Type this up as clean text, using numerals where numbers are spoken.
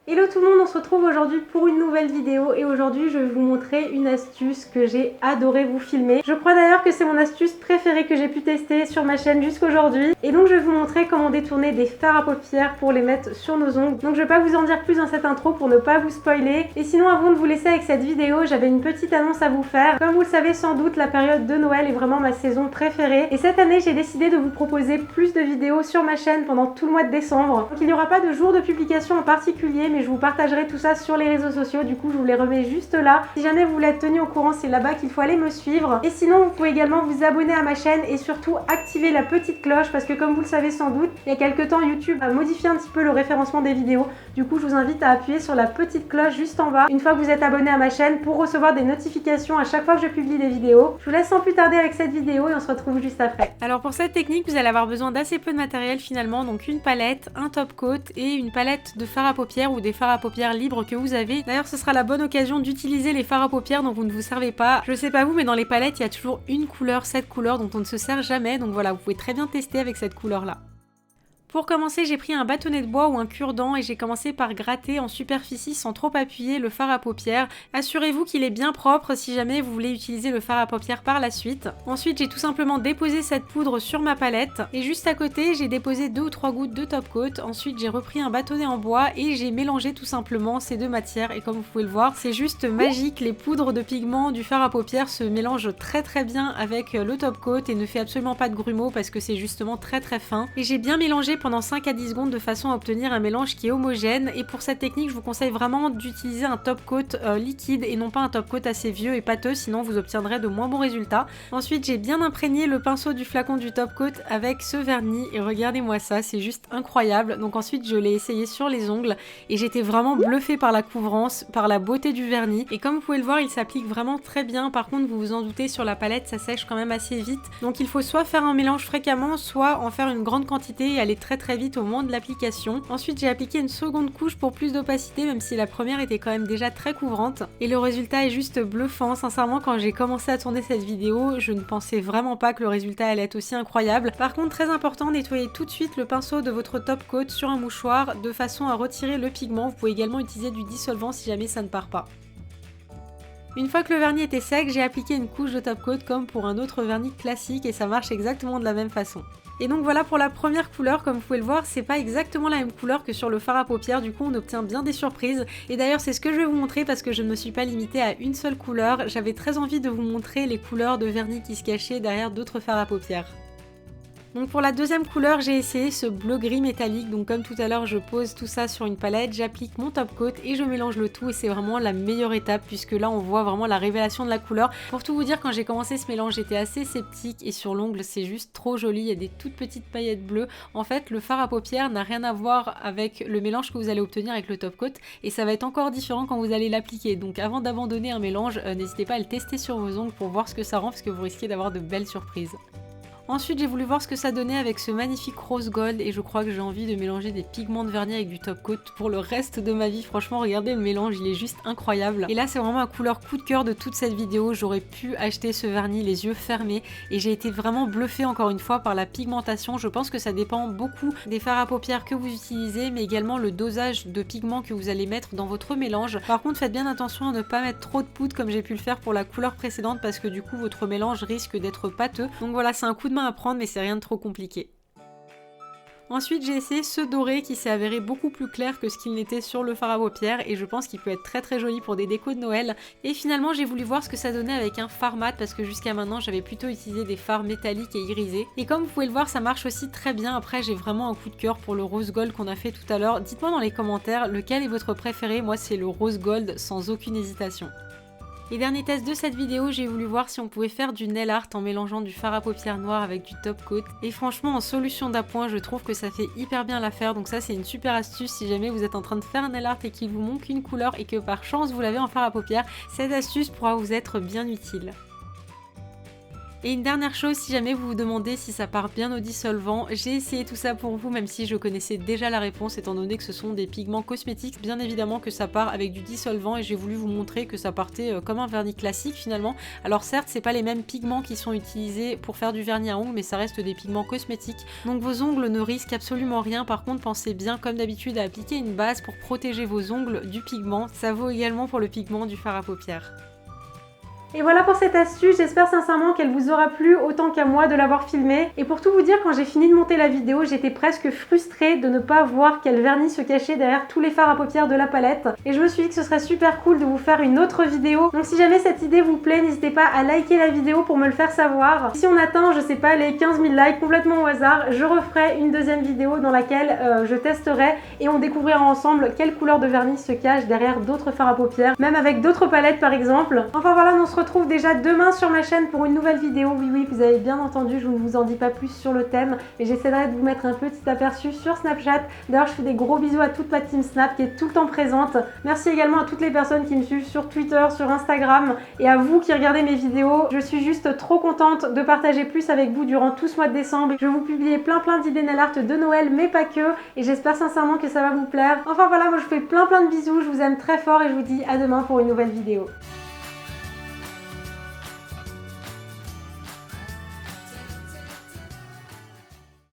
Hello tout le monde, on se retrouve aujourd'hui pour une nouvelle vidéo et aujourd'hui je vais vous montrer une astuce que j'ai adoré vous filmer. Je crois d'ailleurs que c'est mon astuce préférée que j'ai pu tester sur ma chaîne jusqu'aujourd'hui. Et donc je vais vous montrer comment détourner des fards à paupières pour les mettre sur nos ongles. Donc je vais pas vous en dire plus dans cette intro pour ne pas vous spoiler. Et sinon avant de vous laisser avec cette vidéo, j'avais une petite annonce à vous faire. Comme vous le savez sans doute, la période de Noël est vraiment ma saison préférée. Et cette année j'ai décidé de vous proposer plus de vidéos sur ma chaîne pendant tout le mois de décembre. Donc il n'y aura pas de jour de publication en particulier, mais je vous partagerai tout ça sur les réseaux sociaux, du coup je vous les remets juste là. Si jamais vous voulez être tenu au courant, c'est là-bas qu'il faut aller me suivre. Et sinon vous pouvez également vous abonner à ma chaîne et surtout activer la petite cloche parce que comme vous le savez sans doute, il y a quelques temps YouTube a modifié un petit peu le référencement des vidéos. Du coup je vous invite à appuyer sur la petite cloche juste en bas une fois que vous êtes abonné à ma chaîne pour recevoir des notifications à chaque fois que je publie des vidéos. Je vous laisse sans plus tarder avec cette vidéo et on se retrouve juste après. Alors pour cette technique vous allez avoir besoin d'assez peu de matériel finalement, donc une palette, un top coat et une palette de fard à paupières ou des fards à paupières libres que vous avez. D'ailleurs ce sera la bonne occasion d'utiliser les fards à paupières dont vous ne vous servez pas. Je sais pas vous mais dans les palettes il y a toujours une couleur, cette couleur dont on ne se sert jamais, donc voilà vous pouvez très bien tester avec cette couleur là. Pour commencer, j'ai pris un bâtonnet de bois ou un cure-dent et j'ai commencé par gratter en superficie sans trop appuyer le fard à paupières. Assurez-vous qu'il est bien propre si jamais vous voulez utiliser le fard à paupières par la suite. Ensuite, j'ai tout simplement déposé cette poudre sur ma palette et juste à côté, j'ai déposé 2 ou 3 gouttes de top coat. Ensuite, j'ai repris un bâtonnet en bois et j'ai mélangé tout simplement ces deux matières et comme vous pouvez le voir, c'est juste magique. Les poudres de pigment du fard à paupières se mélangent très bien avec le top coat et ne fait absolument pas de grumeaux parce que c'est justement très fin. Et j'ai bien mélangé pendant 5 à 10 secondes de façon à obtenir un mélange qui est homogène et pour cette technique je vous conseille vraiment d'utiliser un top coat liquide et non pas un top coat assez vieux et pâteux sinon vous obtiendrez de moins bons résultats. Ensuite j'ai bien imprégné le pinceau du flacon du top coat avec ce vernis et regardez-moi ça, c'est juste incroyable. Donc ensuite je l'ai essayé sur les ongles et j'étais vraiment bluffée par la couvrance, par la beauté du vernis et comme vous pouvez le voir il s'applique vraiment très bien. Par contre vous vous en doutez sur la palette ça sèche quand même assez vite donc il faut soit faire un mélange fréquemment soit en faire une grande quantité et aller très vite au moment de l'application. Ensuite j'ai appliqué une seconde couche pour plus d'opacité même si la première était quand même déjà très couvrante et le résultat est juste bluffant. Sincèrement quand j'ai commencé à tourner cette vidéo je ne pensais vraiment pas que le résultat allait être aussi incroyable. Par contre très important, nettoyez tout de suite le pinceau de votre top coat sur un mouchoir de façon à retirer le pigment. Vous pouvez également utiliser du dissolvant si jamais ça ne part pas. Une fois que le vernis était sec, j'ai appliqué une couche de top coat comme pour un autre vernis classique et ça marche exactement de la même façon. Et donc voilà pour la première couleur, comme vous pouvez le voir, c'est pas exactement la même couleur que sur le fard à paupières, du coup on obtient bien des surprises. Et d'ailleurs c'est ce que je vais vous montrer parce que je ne me suis pas limitée à une seule couleur, j'avais très envie de vous montrer les couleurs de vernis qui se cachaient derrière d'autres fards à paupières. Donc pour la deuxième couleur, j'ai essayé ce bleu gris métallique, donc comme tout à l'heure je pose tout ça sur une palette, j'applique mon top coat et je mélange le tout et c'est vraiment la meilleure étape puisque là on voit vraiment la révélation de la couleur. Pour tout vous dire, quand j'ai commencé ce mélange j'étais assez sceptique et sur l'ongle c'est juste trop joli, il y a des toutes petites paillettes bleues. En fait le fard à paupières n'a rien à voir avec le mélange que vous allez obtenir avec le top coat et ça va être encore différent quand vous allez l'appliquer. Donc avant d'abandonner un mélange, n'hésitez pas à le tester sur vos ongles pour voir ce que ça rend parce que vous risquez d'avoir de belles surprises. Ensuite j'ai voulu voir ce que ça donnait avec ce magnifique rose gold et je crois que j'ai envie de mélanger des pigments de vernis avec du top coat pour le reste de ma vie. Franchement regardez le mélange, il est juste incroyable. Et là c'est vraiment ma couleur coup de cœur de toute cette vidéo. J'aurais pu acheter ce vernis les yeux fermés et j'ai été vraiment bluffée encore une fois par la pigmentation. Je pense que ça dépend beaucoup des fards à paupières que vous utilisez mais également le dosage de pigments que vous allez mettre dans votre mélange. Par contre faites bien attention à ne pas mettre trop de poudre comme j'ai pu le faire pour la couleur précédente parce que du coup votre mélange risque d'être pâteux. Donc voilà, c'est un coup de main à prendre mais c'est rien de trop compliqué. Ensuite j'ai essayé ce doré qui s'est avéré beaucoup plus clair que ce qu'il n'était sur le fard à paupières et je pense qu'il peut être très joli pour des décos de Noël. Et finalement j'ai voulu voir ce que ça donnait avec un fard mat parce que jusqu'à maintenant j'avais plutôt utilisé des fards métalliques et irisés. Et comme vous pouvez le voir ça marche aussi très bien. Après j'ai vraiment un coup de cœur pour le rose gold qu'on a fait tout à l'heure. Dites-moi dans les commentaires lequel est votre préféré. Moi c'est le rose gold sans aucune hésitation. Et dernier test de cette vidéo, j'ai voulu voir si on pouvait faire du nail art en mélangeant du fard à paupières noir avec du top coat. Et franchement en solution d'appoint je trouve que ça fait hyper bien l'affaire. Donc ça c'est une super astuce si jamais vous êtes en train de faire un nail art et qu'il vous manque une couleur et que par chance vous l'avez en fard à paupières. Cette astuce pourra vous être bien utile. Et une dernière chose, si jamais vous vous demandez si ça part bien au dissolvant, j'ai essayé tout ça pour vous, même si je connaissais déjà la réponse étant donné que ce sont des pigments cosmétiques. Bien évidemment que ça part avec du dissolvant et j'ai voulu vous montrer que ça partait comme un vernis classique finalement. Alors certes, c'est pas les mêmes pigments qui sont utilisés pour faire du vernis à ongles, mais ça reste des pigments cosmétiques. Donc vos ongles ne risquent absolument rien. Par contre, pensez bien comme d'habitude à appliquer une base pour protéger vos ongles du pigment. Ça vaut également pour le pigment du fard à paupières. Et voilà pour cette astuce, j'espère sincèrement qu'elle vous aura plu autant qu'à moi de l'avoir filmée. Et pour tout vous dire, quand j'ai fini de monter la vidéo, j'étais presque frustrée de ne pas voir quel vernis se cachait derrière tous les fards à paupières de la palette. Et je me suis dit que ce serait super cool de vous faire une autre vidéo. Donc si jamais cette idée vous plaît, n'hésitez pas à liker la vidéo pour me le faire savoir. Si on atteint, je sais pas, les 15 000 likes complètement au hasard, je referai une deuxième vidéo dans laquelle je testerai et on découvrira ensemble quelle couleur de vernis se cache derrière d'autres fards à paupières, même avec d'autres palettes par exemple. Enfin voilà, on se retrouve déjà demain sur ma chaîne pour une nouvelle vidéo. Oui, vous avez bien entendu, je ne vous en dis pas plus sur le thème, mais j'essaierai de vous mettre un petit aperçu sur Snapchat. D'ailleurs, je fais des gros bisous à toute ma team Snap qui est tout le temps présente. Merci également à toutes les personnes qui me suivent sur Twitter, sur Instagram et à vous qui regardez mes vidéos. Je suis juste trop contente de partager plus avec vous durant tout ce mois de décembre. Je vais vous publier plein d'idées nail art de Noël, mais pas que, et j'espère sincèrement que ça va vous plaire. Enfin voilà, moi je vous fais plein de bisous, je vous aime très fort et je vous dis à demain pour une nouvelle vidéo.